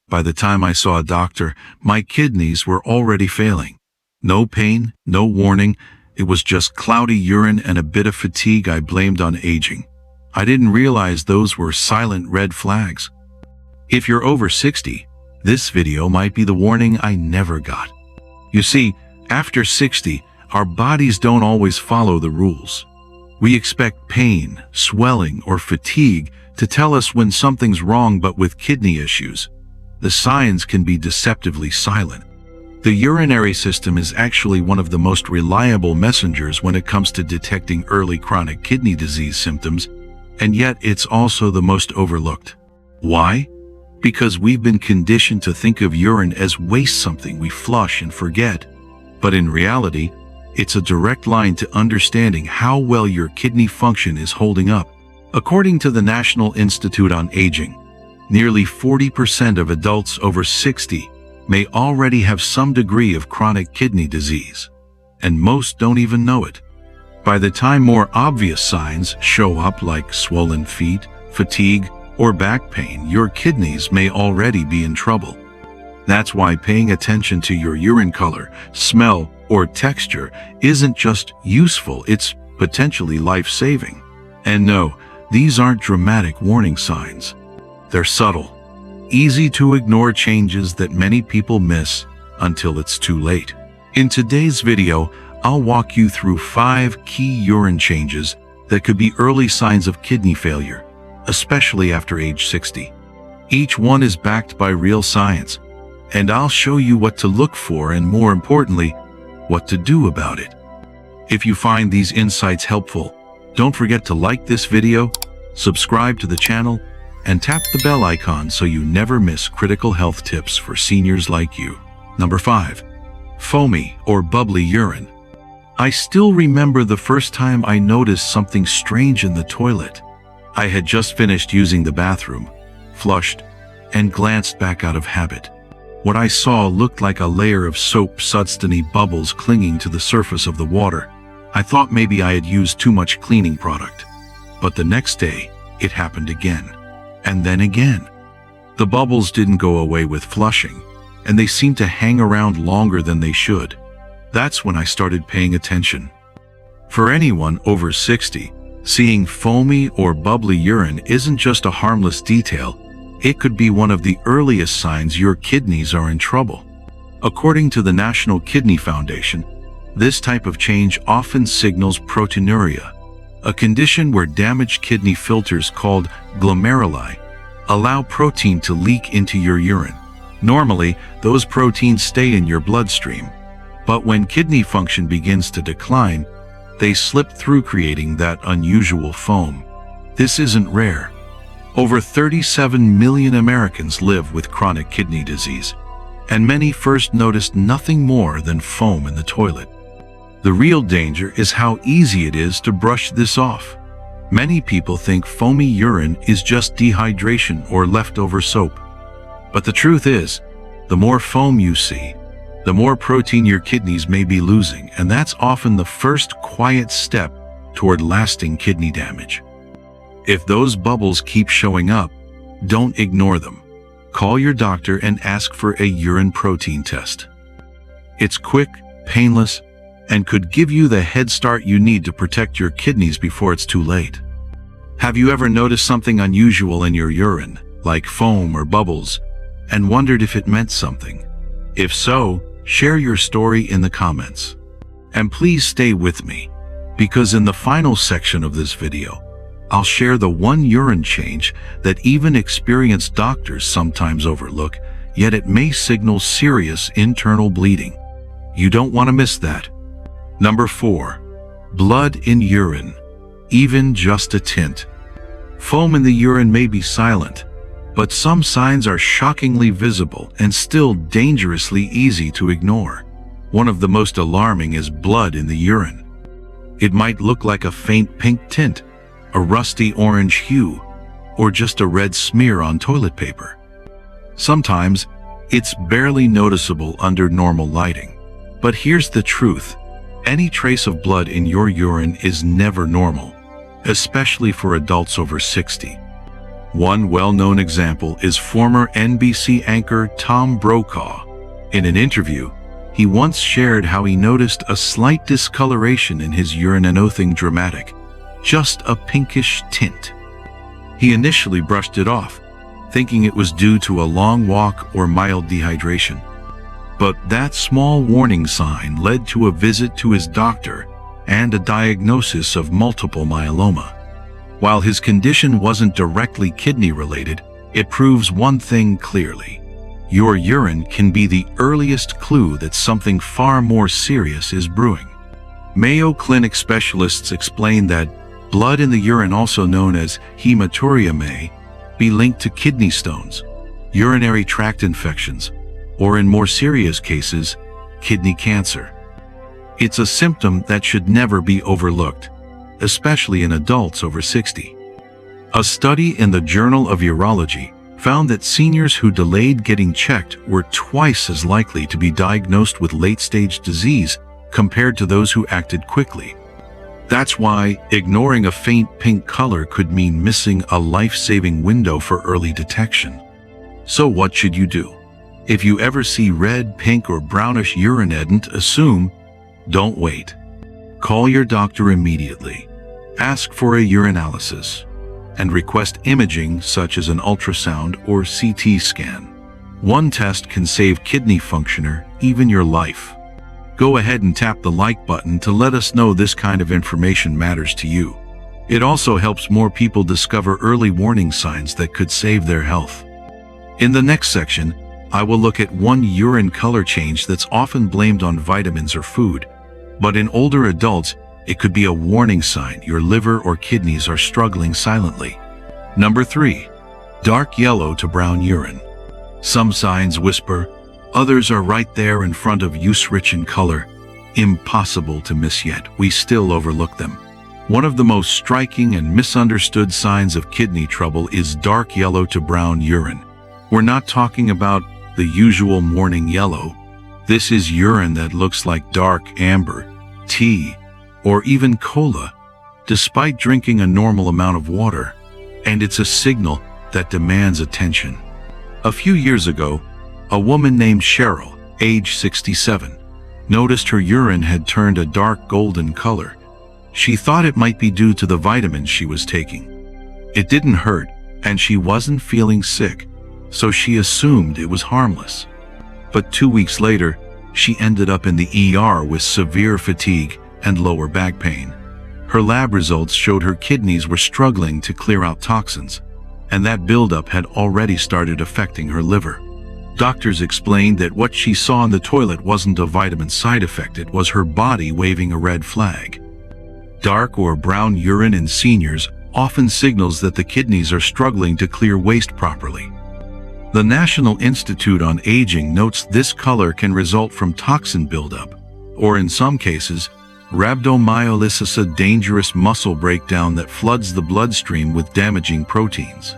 By the time I saw a doctor, my kidneys were already failing. No pain, no warning. It was just cloudy urine and a bit of fatigue I blamed on aging. I didn't realize those were silent red flags. If you're over 60, this video might be the warning I never got. You see, after 60, our bodies don't always follow the rules. We expect pain, swelling, or fatigue to tell us when something's wrong, but with kidney issues, the signs can be deceptively silent. The urinary system is actually one of the most reliable messengers when it comes to detecting early chronic kidney disease symptoms, and yet it's also the most overlooked. Why? Because we've been conditioned to think of urine as waste, something we flush and forget. But in reality, it's a direct line to understanding how well your kidney function is holding up. According to the National Institute on Aging, nearly 40% of adults over 60 may already have some degree of chronic kidney disease, and most don't even know it. By the time more obvious signs show up, like swollen feet, fatigue, or back pain, your kidneys may already be in trouble. That's why paying attention to your urine color, smell, or texture isn't just useful, it's potentially life-saving. And no, these aren't dramatic warning signs. They're subtle, easy to ignore changes that many people miss until it's too late. In today's video, I'll walk you through 5 key urine changes that could be early signs of kidney failure, especially after age 60. Each one is backed by real science, and I'll show you what to look for and, more importantly, what to do about it. If you find these insights helpful, don't forget to like this video, subscribe to the channel, and tap the bell icon so you never miss critical health tips for seniors like you. Number 5. Foamy or bubbly urine. I still remember the first time I noticed something strange in the toilet. I had just finished using the bathroom, flushed, and glanced back out of habit. What I saw looked like a layer of soap substancy bubbles clinging to the surface of the water. I thought maybe I had used too much cleaning product. But the next day, it happened again. And then again. The bubbles didn't go away with flushing, and they seemed to hang around longer than they should. That's when I started paying attention. For anyone over 60, seeing foamy or bubbly urine isn't just a harmless detail. It could be one of the earliest signs your kidneys are in trouble. According to the National Kidney Foundation, this type of change often signals proteinuria, a condition where damaged kidney filters called glomeruli allow protein to leak into your urine. Normally, those proteins stay in your bloodstream, but when kidney function begins to decline, they slip through, creating that unusual foam. This isn't rare. Over 37 million Americans live with chronic kidney disease, and many first noticed nothing more than foam in the toilet. The real danger is how easy it is to brush this off. Many people think foamy urine is just dehydration or leftover soap. But the truth is, the more foam you see, the more protein your kidneys may be losing, and that's often the first quiet step toward lasting kidney damage. If those bubbles keep showing up, don't ignore them. Call your doctor and ask for a urine protein test. It's quick, painless, and could give you the head start you need to protect your kidneys before it's too late. Have you ever noticed something unusual in your urine, like foam or bubbles, and wondered if it meant something? If so, share your story in the comments. And please stay with me, because in the final section of this video, I'll share the one urine change that even experienced doctors sometimes overlook, yet it may signal serious internal bleeding. You don't want to miss that. Number 4. Blood in urine, even just a tint. Foam in the urine may be silent, but some signs are shockingly visible and still dangerously easy to ignore. One of the most alarming is blood in the urine. It might look like a faint pink tint, a rusty orange hue, or just a red smear on toilet paper. Sometimes, it's barely noticeable under normal lighting. But here's the truth. Any trace of blood in your urine is never normal, especially for adults over 60. One well-known example is former NBC anchor Tom Brokaw. In an interview, he once shared how he noticed a slight discoloration in his urine, and nothing dramatic, just a pinkish tint. He initially brushed it off, thinking it was due to a long walk or mild dehydration. But that small warning sign led to a visit to his doctor and a diagnosis of multiple myeloma. While his condition wasn't directly kidney-related, it proves one thing clearly. Your urine can be the earliest clue that something far more serious is brewing. Mayo Clinic specialists explain that blood in the urine, also known as hematuria, may be linked to kidney stones, urinary tract infections, or in more serious cases, kidney cancer. It's a symptom that should never be overlooked, especially in adults over 60. A study in the Journal of Urology found that seniors who delayed getting checked were twice as likely to be diagnosed with late-stage disease compared to those who acted quickly. That's why ignoring a faint pink color could mean missing a life-saving window for early detection. So what should you do? If you ever see red, pink, or brownish urine, don't wait. Call your doctor immediately. Ask for a urinalysis and request imaging such as an ultrasound or CT scan. One test can save kidney function or even your life. Go ahead and tap the like button to let us know this kind of information matters to you. It also helps more people discover early warning signs that could save their health. In the next section, I will look at one urine color change that's often blamed on vitamins or food, but in older adults, it could be a warning sign your liver or kidneys are struggling silently. Number 3. Dark yellow to brown urine. Some signs whisper, others are right there in front of you, rich in color. Impossible to miss, yet we still overlook them. One of the most striking and misunderstood signs of kidney trouble is dark yellow to brown urine. We're not talking about the usual morning yellow. This is urine that looks like dark amber, tea, or even cola, despite drinking a normal amount of water, and it's a signal that demands attention. A few years ago, a woman named Cheryl, age 67, noticed her urine had turned a dark golden color. She thought it might be due to the vitamins she was taking. It didn't hurt, and she wasn't feeling sick, so she assumed it was harmless. But 2 weeks later, she ended up in the ER with severe fatigue and lower back pain. Her lab results showed her kidneys were struggling to clear out toxins, and that buildup had already started affecting her liver. Doctors explained that what she saw in the toilet wasn't a vitamin side effect, it was her body waving a red flag. Dark or brown urine in seniors often signals that the kidneys are struggling to clear waste properly. The National Institute on Aging notes this color can result from toxin buildup, or in some cases, rhabdomyolysis, a dangerous muscle breakdown that floods the bloodstream with damaging proteins.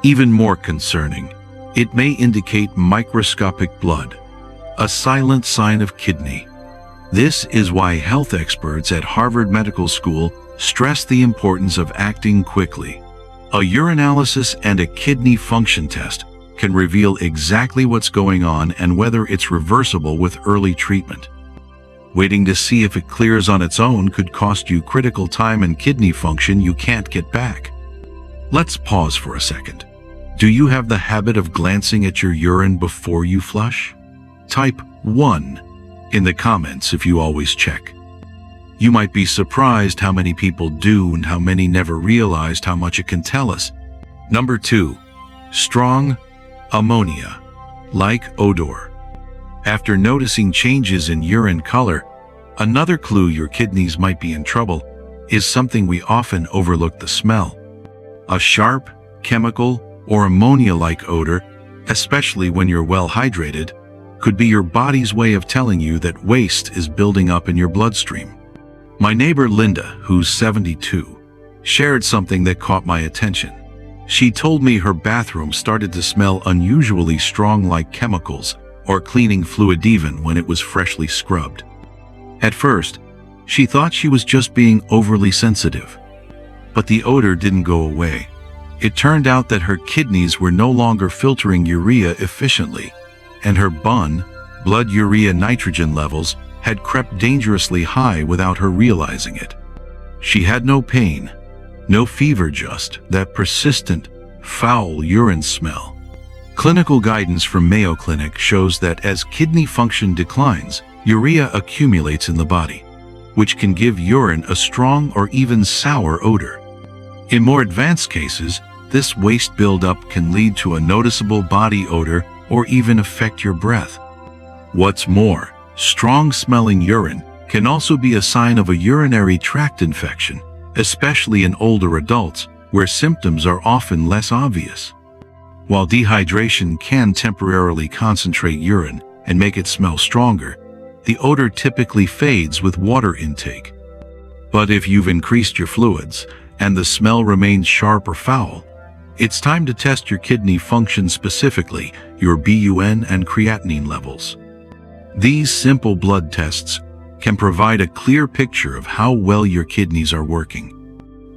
Even more concerning, it may indicate microscopic blood, a silent sign of kidney. This is why health experts at Harvard Medical School stress the importance of acting quickly. A urinalysis and a kidney function test can reveal exactly what's going on and whether it's reversible with early treatment. Waiting to see if it clears on its own could cost you critical time and kidney function you can't get back. Let's pause for a second. Do you have the habit of glancing at your urine before you flush? Type 1 in the comments if you always check. You might be surprised how many people do and how many never realized how much it can tell us. Number 2. Strong ammonia, like odor. After noticing changes in urine color, another clue your kidneys might be in trouble is something we often overlook: the smell. A sharp, chemical, or ammonia-like odor, especially when you're well hydrated, could be your body's way of telling you that waste is building up in your bloodstream. My neighbor Linda, who's 72, shared something that caught my attention. She told me her bathroom started to smell unusually strong, like chemicals or cleaning fluid, even when it was freshly scrubbed. At first, she thought she was just being overly sensitive. But the odor didn't go away. It turned out that her kidneys were no longer filtering urea efficiently, and her blood urea nitrogen levels had crept dangerously high without her realizing it. She had no pain, no fever, just that persistent, foul urine smell. Clinical guidance from Mayo Clinic shows that as kidney function declines, urea accumulates in the body, which can give urine a strong or even sour odor. In more advanced cases, this waste buildup can lead to a noticeable body odor or even affect your breath. What's more, strong-smelling urine can also be a sign of a urinary tract infection, especially in older adults, where symptoms are often less obvious. While dehydration can temporarily concentrate urine and make it smell stronger, the odor typically fades with water intake. But if you've increased your fluids and the smell remains sharp or foul, it's time to test your kidney function, specifically your BUN and creatinine levels. These simple blood tests can provide a clear picture of how well your kidneys are working.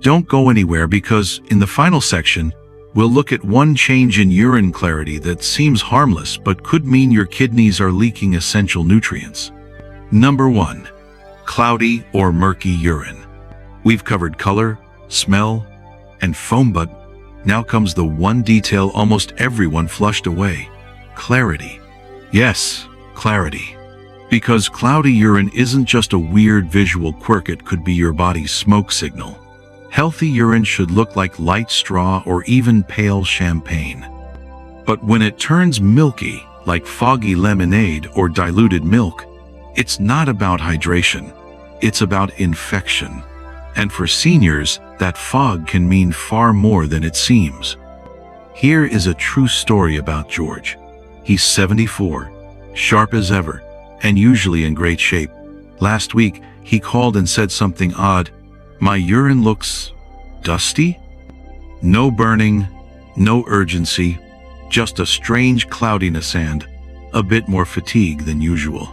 Don't go anywhere, because in the final section, we'll look at one change in urine clarity that seems harmless but could mean your kidneys are leaking essential nutrients. Number 1. Cloudy or murky urine. We've covered color, smell, and foam, but now comes the one detail almost everyone flushed away: clarity. Yes, clarity. Because cloudy urine isn't just a weird visual quirk, it could be your body's smoke signal. Healthy urine should look like light straw or even pale champagne. But when it turns milky, like foggy lemonade or diluted milk, it's not about hydration, it's about infection. And for seniors, that fog can mean far more than it seems. Here is a true story about George. He's 74, sharp as ever, and usually in great shape. Last week, he called and said something odd. "My urine looks dusty?" No burning, no urgency, just a strange cloudiness and a bit more fatigue than usual.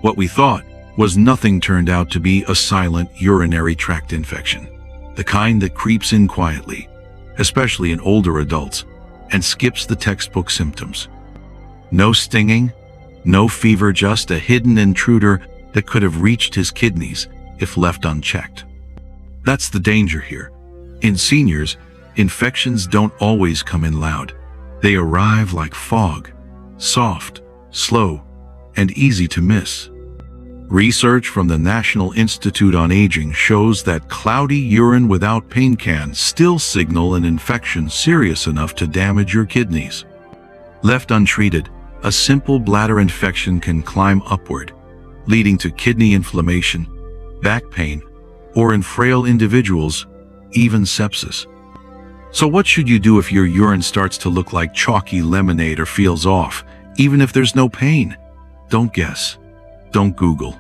What we thought was nothing turned out to be a silent urinary tract infection, the kind that creeps in quietly, especially in older adults, and skips the textbook symptoms. No stinging, no fever, just a hidden intruder that could have reached his kidneys if left unchecked. That's the danger here. In seniors, infections don't always come in loud. They arrive like fog, soft, slow, and easy to miss. Research from the National Institute on Aging shows that cloudy urine without pain can still signal an infection serious enough to damage your kidneys. Left untreated, a simple bladder infection can climb upward, leading to kidney inflammation, back pain, or in frail individuals, even sepsis. So what should you do if your urine starts to look like chalky lemonade or feels off, even if there's no pain? Don't guess. Don't Google.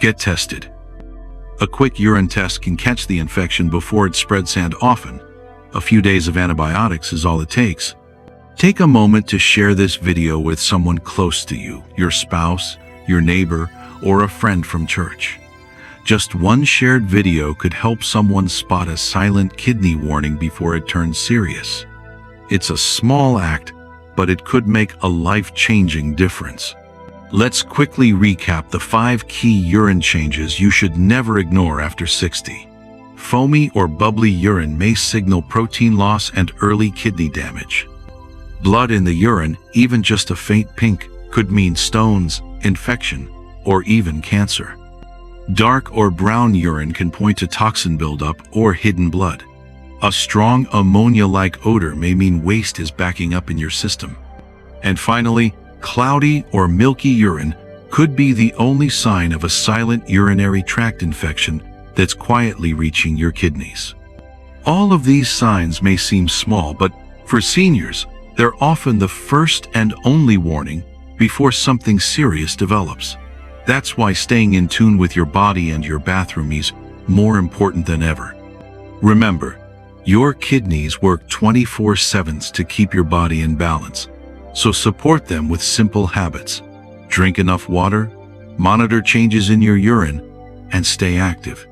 Get tested. A quick urine test can catch the infection before it spreads, and often, a few days of antibiotics is all it takes. Take a moment to share this video with someone close to you, your spouse, your neighbor, or a friend from church. Just one shared video could help someone spot a silent kidney warning before it turns serious. It's a small act, but it could make a life-changing difference. Let's quickly recap the 5 key urine changes you should never ignore after 60. Foamy or bubbly urine may signal protein loss and early kidney damage. Blood in the urine, even just a faint pink, could mean stones, infection, or even cancer. Dark or brown urine can point to toxin buildup or hidden blood. A strong ammonia-like odor may mean waste is backing up in your system. And finally, cloudy or milky urine could be the only sign of a silent urinary tract infection that's quietly reaching your kidneys. All of these signs may seem small, but for seniors, they're often the first and only warning before something serious develops. That's why staying in tune with your body and your bathroom is more important than ever. Remember, your kidneys work 24/7 to keep your body in balance. So support them with simple habits. Drink enough water, monitor changes in your urine, and stay active.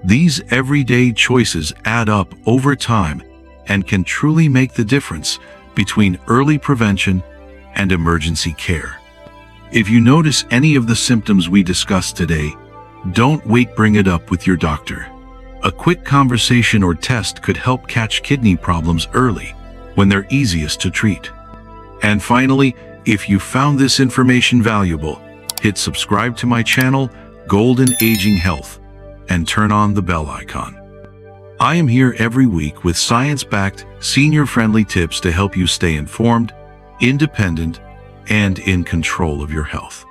These everyday choices add up over time and can truly make the difference between early prevention and emergency care. If you notice any of the symptoms we discussed today, don't wait, bring it up with your doctor. A quick conversation or test could help catch kidney problems early when they're easiest to treat. And finally, if you found this information valuable, hit subscribe to my channel, Golden Aging Health, and turn on the bell icon. I am here every week with science-backed, senior-friendly tips to help you stay informed, independent, and in control of your health.